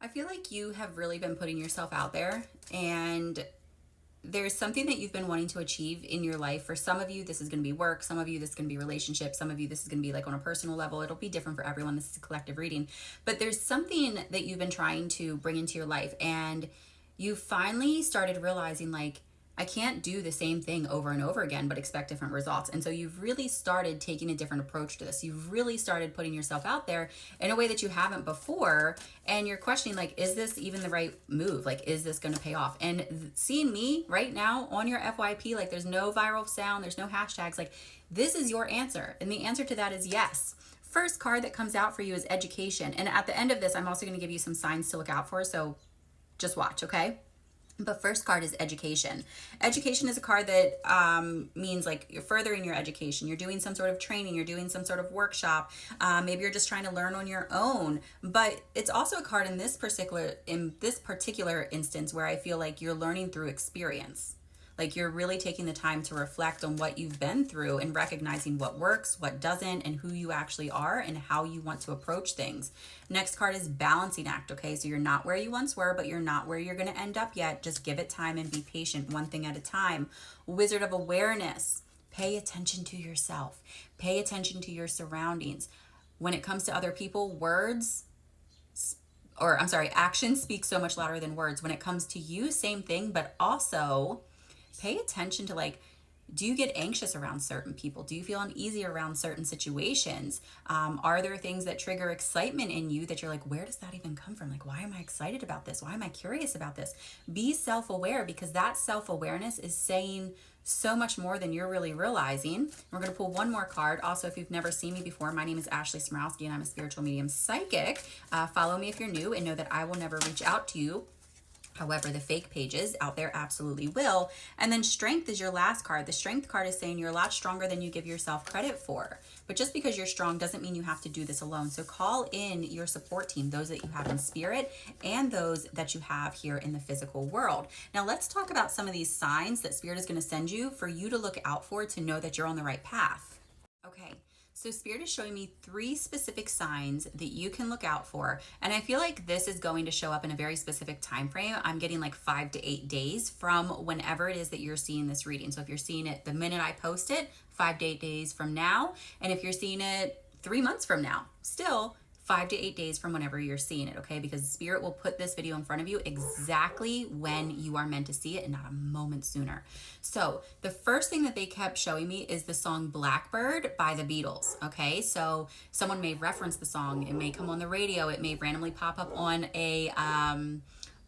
I feel like you have really been putting yourself out there, and there's something that you've been wanting to achieve in your life. For some of you, this is going to be work. Some of you, this is going to be relationships. Some of you, this is going to be like on a personal level. It'll be different for everyone. This is a collective reading. But there's something that you've been trying to bring into your life, and you finally started realizing, like, I can't do the same thing over and over again, but expect different results. And so you've really started taking a different approach to this. You've really started putting yourself out there in a way that you haven't before. And you're questioning, like, is this even the right move? Like, is this going to pay off? And seeing me right now on your FYP, like, there's no viral sound, there's no hashtags. Like, this is your answer. And the answer to that is yes. First card that comes out for you is education. And at the end of this, I'm also going to give you some signs to look out for. So just watch, okay? But first card is education. Education is a card that means like you're furthering your education. You're doing some sort of training. You're doing some sort of workshop. Maybe you're just trying to learn on your own. But it's also a card in this particular instance where I feel like you're learning through experience. Like you're really taking the time to reflect on what you've been through and recognizing what works, what doesn't, and who you actually are and how you want to approach things. Next card is balancing act, okay? So you're not where you once were, but you're not where you're going to end up yet. Just give it time and be patient, one thing at a time. Wizard of awareness. Pay attention to yourself. Pay attention to your surroundings. When it comes to other people, actions speak so much louder than words. When it comes to you, same thing, but also pay attention to, like, do you get anxious around certain people? Do you feel uneasy around certain situations? Are there things that trigger excitement in you that you're like, where does that even come from? Like, why am I excited about this? Why am I curious about this? Be self-aware, because that self-awareness is saying so much more than you're really realizing. We're going to pull one more card. Also, if you've never seen me before, my name is Ashley Smrowski and I'm a spiritual medium psychic. Follow me if you're new and know that I will never reach out to you. However, the fake pages out there absolutely will. And then strength is your last card. The strength card is saying you're a lot stronger than you give yourself credit for. But just because you're strong doesn't mean you have to do this alone. So call in your support team, those that you have in spirit and those that you have here in the physical world. Now let's talk about some of these signs that spirit is going to send you for you to look out for, to know that you're on the right path. Okay. So spirit is showing me 3 specific signs that you can look out for. And I feel like this is going to show up in a very specific time frame. I'm getting like 5 to 8 days from whenever it is that you're seeing this reading. So if you're seeing it the minute I post it, 5 to 8 days from now. And if you're seeing it 3 months from now, still 5 to 8 days from whenever you're seeing it, okay? Because spirit will put this video in front of you exactly when you are meant to see it and not a moment sooner. So the first thing that they kept showing me is the song Blackbird by the Beatles, okay? So someone may reference the song. It may come on the radio. It may randomly pop up on a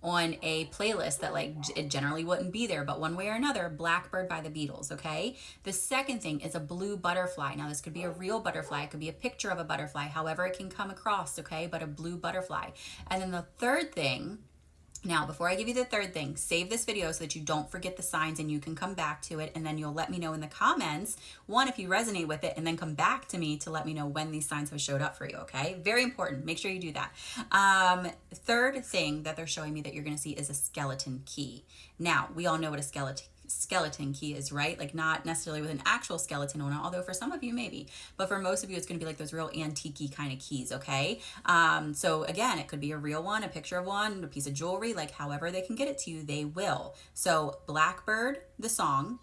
playlist that, like, it generally wouldn't be there, but one way or another, Blackbird by the Beatles, okay? The second thing is a blue butterfly. Now, this could be a real butterfly. It could be a picture of a butterfly, however it can come across, okay? But a blue butterfly. And then the third thing, now, before I give you the third thing, save this video so that you don't forget the signs and you can come back to it, and then you'll let me know in the comments, one, if you resonate with it, and then come back to me to let me know when these signs have showed up for you, okay? Very important. Make sure you do that. Third thing that they're showing me that you're going to see is a skeleton key. Now, we all know what a skeleton key is, right? Like, not necessarily with an actual skeleton on it, although for some of you maybe, but for most of you it's going to be like those real antique-y kind of keys, okay? So again, it could be a real one, a picture of one, a piece of jewelry, like however they can get it to you, they will. So Blackbird, the song,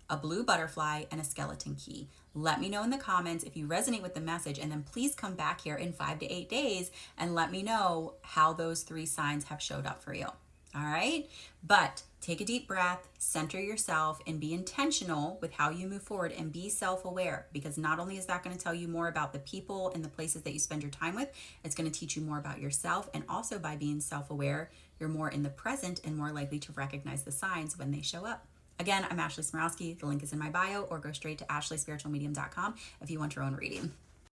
a blue butterfly, and a skeleton key. Let me know in the comments if you resonate with the message, and then please come back here in 5 to 8 days and let me know how those 3 signs have showed up for you. All right? But take a deep breath, center yourself, and be intentional with how you move forward, and be self-aware, because not only is that going to tell you more about the people and the places that you spend your time with, it's going to teach you more about yourself. And also, by being self-aware, you're more in the present and more likely to recognize the signs when they show up. Again, I'm Ashley Smrowski. The link is in my bio, or go straight to ashleyspiritualmedium.com if you want your own reading.